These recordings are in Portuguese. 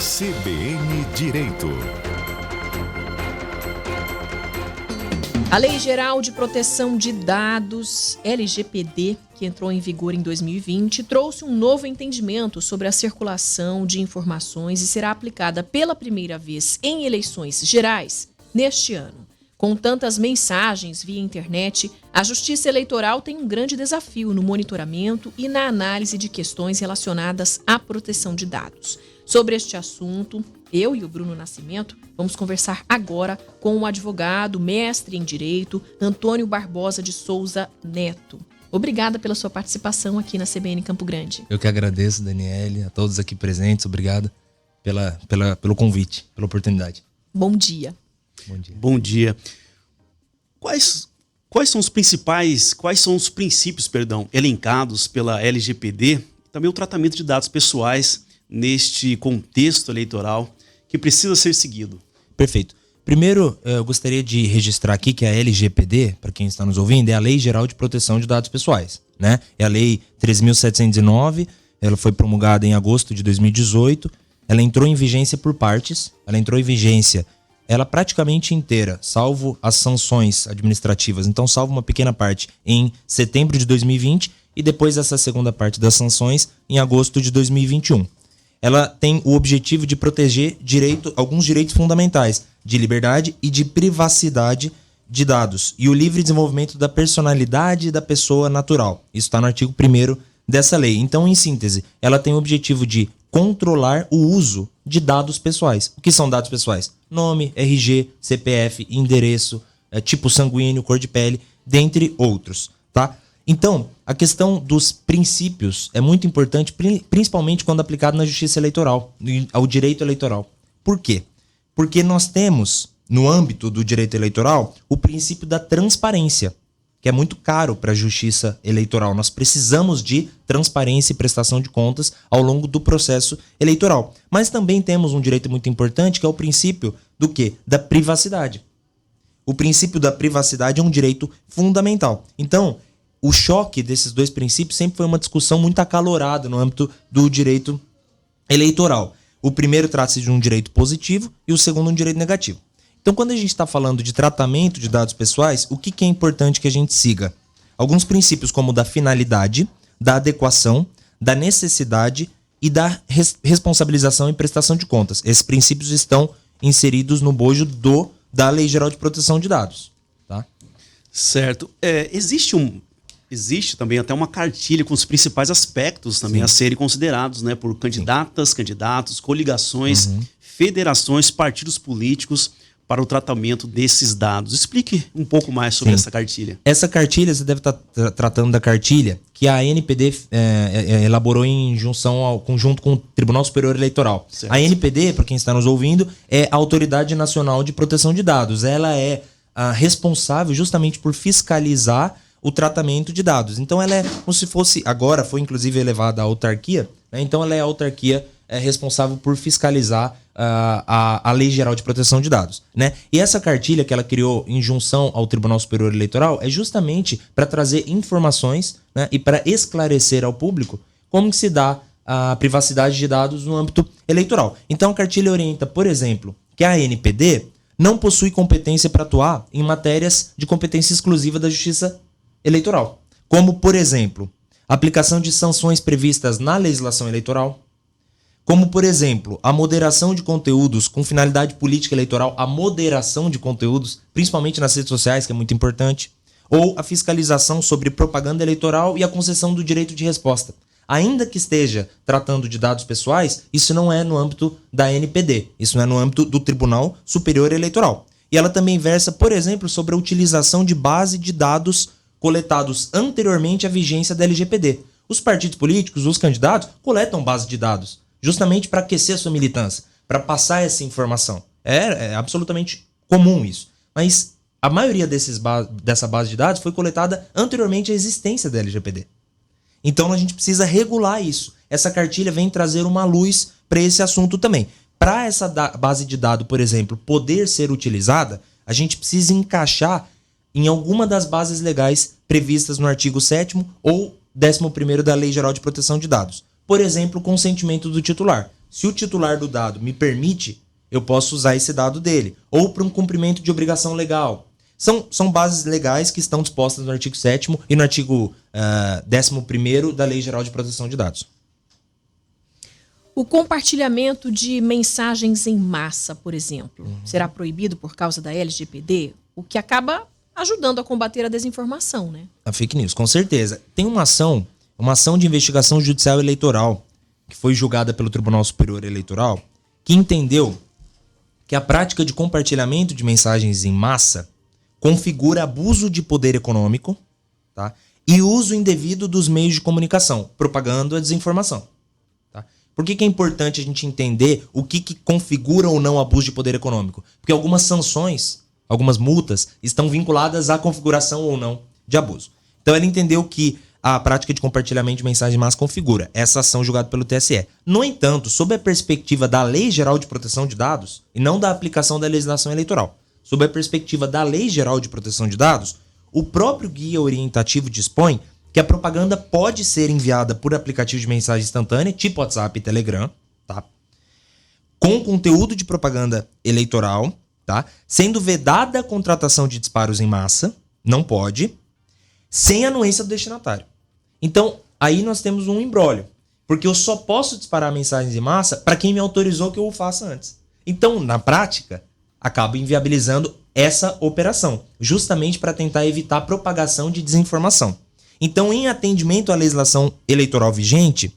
CBN Direito. A Lei Geral de Proteção de Dados, LGPD, que entrou em vigor em 2020, trouxe um novo entendimento sobre a circulação de informações e será aplicada pela primeira vez em eleições gerais neste ano. Com tantas mensagens via internet, a Justiça Eleitoral tem um grande desafio no monitoramento e na análise de questões relacionadas à proteção de dados. Sobre este assunto, eu e o Bruno Nascimento vamos conversar agora com o advogado, mestre em Direito, Antônio Barbosa de Souza Neto. Obrigada pela sua participação aqui na CBN Campo Grande. Eu que agradeço, Daniele, a todos aqui presentes. Obrigado pelo convite, pela oportunidade. Bom dia. Bom dia. Quais são os princípios, elencados pela LGPD, também o tratamento de dados pessoais neste contexto eleitoral que precisa ser seguido? Perfeito. Primeiro, eu gostaria de registrar aqui que a LGPD, para quem está nos ouvindo, é a Lei Geral de Proteção de Dados Pessoais, né? É a Lei 13.709, ela foi promulgada em agosto de 2018, ela entrou em vigência por partes, ela praticamente inteira, salvo as sanções administrativas, então salvo uma pequena parte em setembro de 2020 e depois essa segunda parte das sanções em agosto de 2021. Ela tem o objetivo de proteger alguns direitos fundamentais de liberdade e de privacidade de dados e o livre desenvolvimento da personalidade da pessoa natural. Isso está no artigo 1º dessa lei. Então, em síntese, ela tem o objetivo de controlar o uso de dados pessoais. O que são dados pessoais? Nome, RG, CPF, endereço, tipo sanguíneo, cor de pele, dentre outros, tá? Então, a questão dos princípios é muito importante, principalmente quando aplicado na justiça eleitoral, ao direito eleitoral. Por quê? Porque nós temos, no âmbito do direito eleitoral, o princípio da transparência, que é muito caro para a justiça eleitoral. Nós precisamos de transparência e prestação de contas ao longo do processo eleitoral. Mas também temos um direito muito importante, que é o princípio do quê? Da privacidade. O princípio da privacidade é um direito fundamental. Então, o choque desses dois princípios sempre foi uma discussão muito acalorada no âmbito do direito eleitoral. O primeiro trata-se de um direito positivo e o segundo um direito negativo. Então, quando a gente está falando de tratamento de dados pessoais, o que é importante que a gente siga? Alguns princípios como o da finalidade, da adequação, da necessidade e da responsabilização e prestação de contas. Esses princípios estão inseridos no bojo da Lei Geral de Proteção de Dados. Tá? Certo. Existe também até uma cartilha com os principais aspectos também a serem considerados, né, por candidatas, candidatos, coligações, federações, partidos políticos para o tratamento desses dados. Explique um pouco mais sobre essa cartilha. Essa cartilha, você deve estar tratando da cartilha que a ANPD elaborou em conjunto com o Tribunal Superior Eleitoral. Certo. A ANPD, para quem está nos ouvindo, é a Autoridade Nacional de Proteção de Dados. Ela é responsável justamente por fiscalizar o tratamento de dados. Então ela é como se fosse, agora foi inclusive elevada à autarquia, né? Então ela é a autarquia responsável por fiscalizar a Lei Geral de Proteção de Dados, né? E essa cartilha que ela criou em junção ao Tribunal Superior Eleitoral é justamente para trazer informações, né, e para esclarecer ao público como que se dá a privacidade de dados no âmbito eleitoral. Então a cartilha orienta, por exemplo, que a ANPD não possui competência para atuar em matérias de competência exclusiva da Justiça Eleitoral, como, por exemplo, aplicação de sanções previstas na legislação eleitoral, como, por exemplo, a moderação de conteúdos com finalidade política eleitoral, a moderação de conteúdos, principalmente nas redes sociais, que é muito importante, ou a fiscalização sobre propaganda eleitoral e a concessão do direito de resposta. Ainda que esteja tratando de dados pessoais, isso não é no âmbito da ANPD, isso não é no âmbito do Tribunal Superior Eleitoral. E ela também versa, por exemplo, sobre a utilização de base de dados coletados anteriormente à vigência da LGPD. Os partidos políticos, os candidatos, coletam base de dados, justamente para aquecer a sua militância, para passar essa informação. É absolutamente comum isso. Mas a maioria dessa base de dados foi coletada anteriormente à existência da LGPD. Então a gente precisa regular isso. Essa cartilha vem trazer uma luz para esse assunto também. Para essa base de dados, por exemplo, poder ser utilizada, a gente precisa encaixar em alguma das bases legais previstas no artigo 7º ou 11º da Lei Geral de Proteção de Dados. Por exemplo, o consentimento do titular. Se o titular do dado me permite, eu posso usar esse dado dele. Ou para um cumprimento de obrigação legal. São bases legais que estão dispostas no artigo 7º e no artigo 11º da Lei Geral de Proteção de Dados. O compartilhamento de mensagens em massa, por exemplo, será proibido por causa da LGPD, o que acaba ajudando a combater a desinformação, né? A fake news, com certeza. Tem uma ação de investigação judicial eleitoral, que foi julgada pelo Tribunal Superior Eleitoral, que entendeu que a prática de compartilhamento de mensagens em massa configura abuso de poder econômico, tá? E uso indevido dos meios de comunicação, propagando a desinformação. Tá? Por que é importante a gente entender o que configura ou não abuso de poder econômico? Porque algumas sanções, algumas multas, estão vinculadas à configuração ou não de abuso. Então ele entendeu que a prática de compartilhamento de mensagem em massa configura essa ação julgada pelo TSE. No entanto, sob a perspectiva da Lei Geral de Proteção de Dados, e não da aplicação da legislação eleitoral, sob a perspectiva da Lei Geral de Proteção de Dados, o próprio guia orientativo dispõe que a propaganda pode ser enviada por aplicativo de mensagem instantânea, tipo WhatsApp e Telegram, tá? Com conteúdo de propaganda eleitoral, tá? Sendo vedada a contratação de disparos em massa, não pode, sem anuência do destinatário. Então, aí nós temos um imbróglio, porque eu só posso disparar mensagens em massa para quem me autorizou que eu o faça antes. Então, na prática, acaba inviabilizando essa operação, justamente para tentar evitar a propagação de desinformação. Então, em atendimento à legislação eleitoral vigente,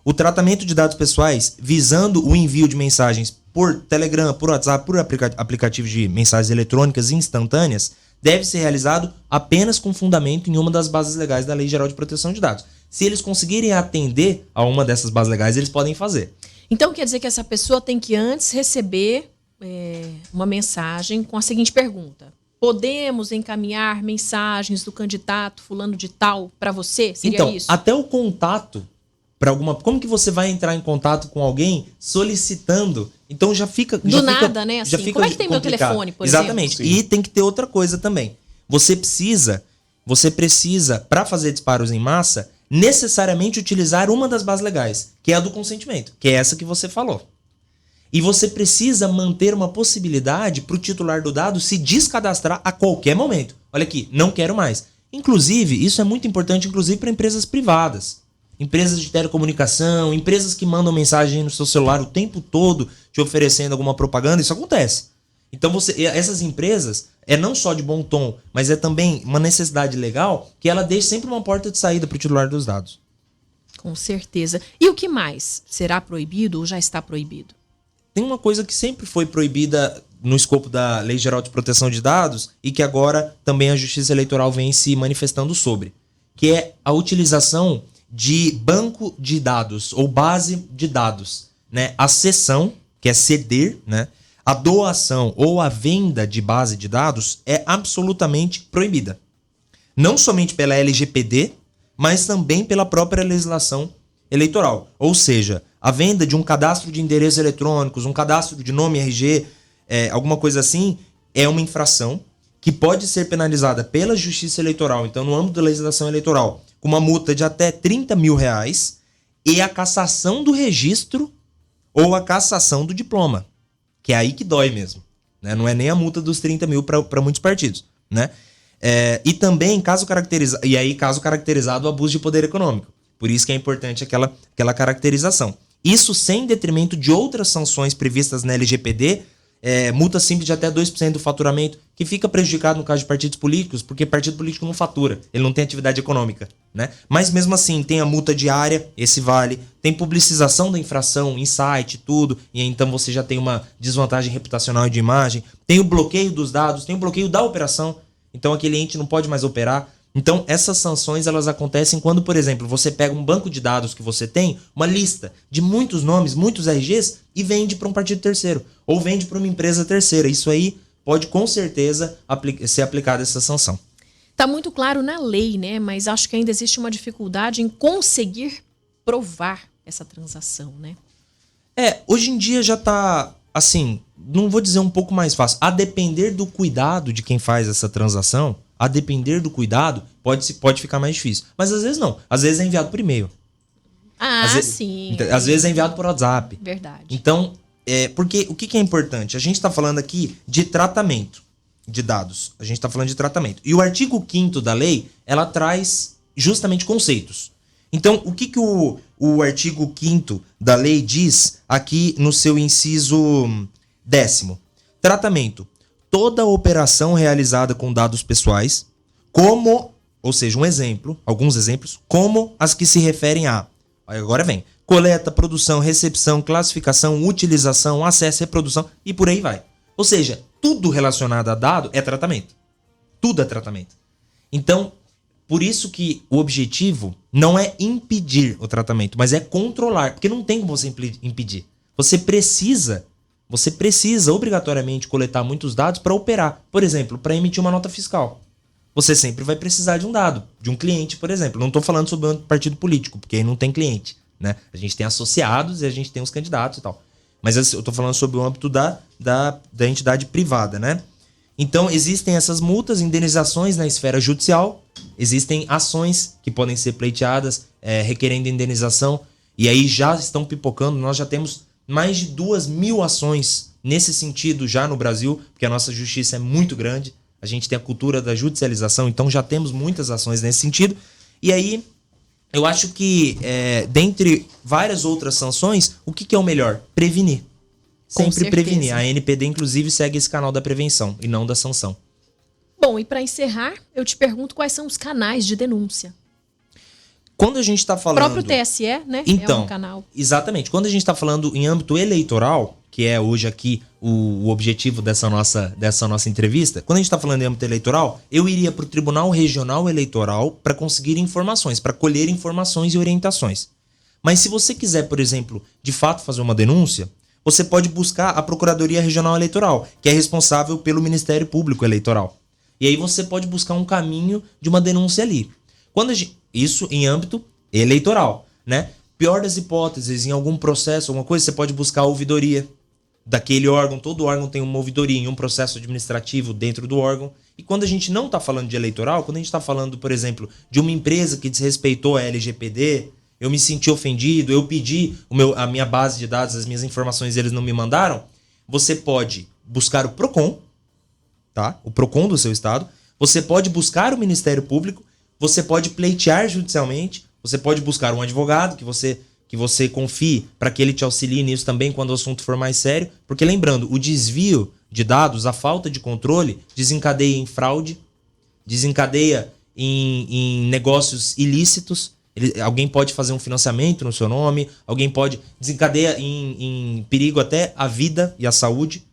o tratamento de dados pessoais visando o envio de mensagens por Telegram, por WhatsApp, por aplicativos de mensagens eletrônicas instantâneas deve ser realizado apenas com fundamento em uma das bases legais da Lei Geral de Proteção de Dados. Se eles conseguirem atender a uma dessas bases legais, eles podem fazer. Então quer dizer que essa pessoa tem que antes receber uma mensagem com a seguinte pergunta: podemos encaminhar mensagens do candidato fulano de tal para você? Seria então, isso? Até o contato para alguma... Como que você vai entrar em contato com alguém solicitando? Então já fica... Do nada, né? Assim, como é que tem meu telefone, por exemplo? Exatamente. E tem que ter outra coisa também. Você precisa, para fazer disparos em massa, necessariamente utilizar uma das bases legais, que é a do consentimento, que é essa que você falou. E você precisa manter uma possibilidade para o titular do dado se descadastrar a qualquer momento. Olha aqui, não quero mais. Inclusive, isso é muito importante, inclusive para empresas privadas. Empresas de telecomunicação, empresas que mandam mensagem no seu celular o tempo todo te oferecendo alguma propaganda, isso acontece. Então essas empresas, é não só de bom tom, mas é também uma necessidade legal que ela deixe sempre uma porta de saída para o titular dos dados. Com certeza. E o que mais? Será proibido ou já está proibido? Tem uma coisa que sempre foi proibida no escopo da Lei Geral de Proteção de Dados e que agora também a Justiça Eleitoral vem se manifestando sobre, que é a utilização de banco de dados ou base de dados, né? A cessão, que é ceder, né? A doação ou a venda de base de dados é absolutamente proibida. Não somente pela LGPD, mas também pela própria legislação eleitoral. Ou seja, a venda de um cadastro de endereços eletrônicos, um cadastro de nome RG, alguma coisa assim, é uma infração que pode ser penalizada pela Justiça Eleitoral, então no âmbito da legislação eleitoral, com uma multa de até R$30 mil e a cassação do registro ou a cassação do diploma, que é aí que dói mesmo, né? Não é nem a multa dos 30 mil para muitos partidos, né? E também, caso caracterizado o abuso de poder econômico. Por isso que é importante aquela caracterização. Isso sem detrimento de outras sanções previstas na LGPD, multa simples de até 2% do faturamento, que fica prejudicado no caso de partidos políticos, porque partido político não fatura, ele não tem atividade econômica, né? Mas mesmo assim, tem a multa diária, esse vale, tem publicização da infração em site, tudo, e então você já tem uma desvantagem reputacional de imagem, tem o bloqueio dos dados, tem o bloqueio da operação, então aquele ente não pode mais operar. Então, essas sanções elas acontecem quando, por exemplo, você pega um banco de dados que você tem, uma lista de muitos nomes, muitos RGs, e vende para um partido terceiro, ou vende para uma empresa terceira. Isso aí pode, com certeza, ser aplicada essa sanção. Está muito claro na lei, né? Mas acho que ainda existe uma dificuldade em conseguir provar essa transação, né? Hoje em dia já está, assim, não vou dizer um pouco mais fácil. A depender do cuidado de quem faz essa transação, a depender do cuidado, pode ficar mais difícil. Mas às vezes não. Às vezes é enviado por e-mail. Sim. Às vezes é enviado por WhatsApp. Verdade. Então, porque o que é importante? A gente está falando aqui de tratamento de dados. A gente está falando de tratamento. E o artigo 5º da lei, ela traz justamente conceitos. Então, o que o artigo 5º da lei diz aqui no seu inciso 10º? Tratamento. Toda operação realizada com dados pessoais, ou seja, alguns exemplos, como as que se referem a, agora vem, coleta, produção, recepção, classificação, utilização, acesso, reprodução e por aí vai. Ou seja, tudo relacionado a dado é tratamento. Tudo é tratamento. Então, por isso que o objetivo não é impedir o tratamento, mas é controlar, porque não tem como você impedir. Você precisa obrigatoriamente coletar muitos dados para operar. Por exemplo, para emitir uma nota fiscal. Você sempre vai precisar de um dado, de um cliente, por exemplo. Não estou falando sobre um partido político, porque aí não tem cliente, né? A gente tem associados e a gente tem os candidatos e tal. Mas eu estou falando sobre o âmbito da entidade privada, né? Então, existem essas multas, indenizações na esfera judicial, existem ações que podem ser pleiteadas, requerendo indenização, e aí já estão pipocando. Nós já temos mais de 2.000 ações nesse sentido já no Brasil, porque a nossa justiça é muito grande, a gente tem a cultura da judicialização, então já temos muitas ações nesse sentido. E aí, eu acho que, dentre várias outras sanções, o que é o melhor? Prevenir. Sempre prevenir. A NPD, inclusive, segue esse canal da prevenção e não da sanção. Bom, e para encerrar, eu te pergunto quais são os canais de denúncia. Quando a gente está falando... O próprio TSE, né? Então, é um canal. Exatamente. Quando a gente está falando em âmbito eleitoral, que é hoje aqui o objetivo dessa nossa entrevista, quando a gente está falando em âmbito eleitoral, eu iria para o Tribunal Regional Eleitoral para conseguir informações, para colher informações e orientações. Mas se você quiser, por exemplo, de fato fazer uma denúncia, você pode buscar a Procuradoria Regional Eleitoral, que é responsável pelo Ministério Público Eleitoral. E aí você pode buscar um caminho de uma denúncia ali. Isso em âmbito eleitoral, né? Pior das hipóteses, em algum processo, alguma coisa, você pode buscar a ouvidoria daquele órgão. Todo órgão tem uma ouvidoria em um processo administrativo dentro do órgão. E quando a gente não está falando de eleitoral, quando a gente está falando, por exemplo, de uma empresa que desrespeitou a LGPD, eu me senti ofendido, eu pedi a minha base de dados, as minhas informações, eles não me mandaram, você pode buscar o PROCON, tá? O PROCON do seu estado, você pode buscar o Ministério Público, você pode pleitear judicialmente, você pode buscar um advogado que você confie para que ele te auxilie nisso também quando o assunto for mais sério, porque lembrando, o desvio de dados, a falta de controle, desencadeia em fraude, desencadeia em negócios ilícitos. Alguém pode fazer um financiamento no seu nome, alguém pode desencadeia em perigo até a vida e a saúde,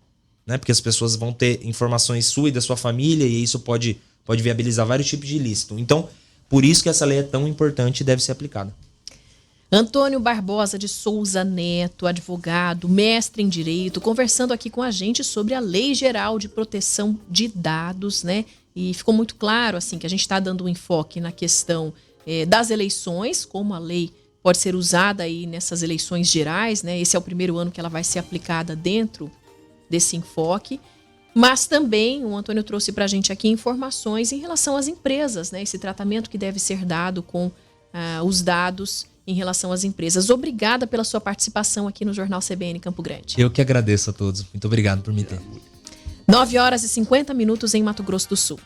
né? Porque as pessoas vão ter informações suas e da sua família e isso pode viabilizar vários tipos de ilícito. Então, por isso que essa lei é tão importante e deve ser aplicada. Antônio Barbosa de Souza Neto, advogado, mestre em Direito, conversando aqui com a gente sobre a Lei Geral de Proteção de Dados, né? E ficou muito claro, assim, que a gente está dando um enfoque na questão das eleições, como a lei pode ser usada aí nessas eleições gerais, né? Esse é o primeiro ano que ela vai ser aplicada dentro desse enfoque. Mas também o Antônio trouxe para a gente aqui informações em relação às empresas, né? Esse tratamento que deve ser dado com os dados em relação às empresas. Obrigada pela sua participação aqui no Jornal CBN Campo Grande. Eu que agradeço a todos. Muito obrigado por me ter. 9h50 em Mato Grosso do Sul.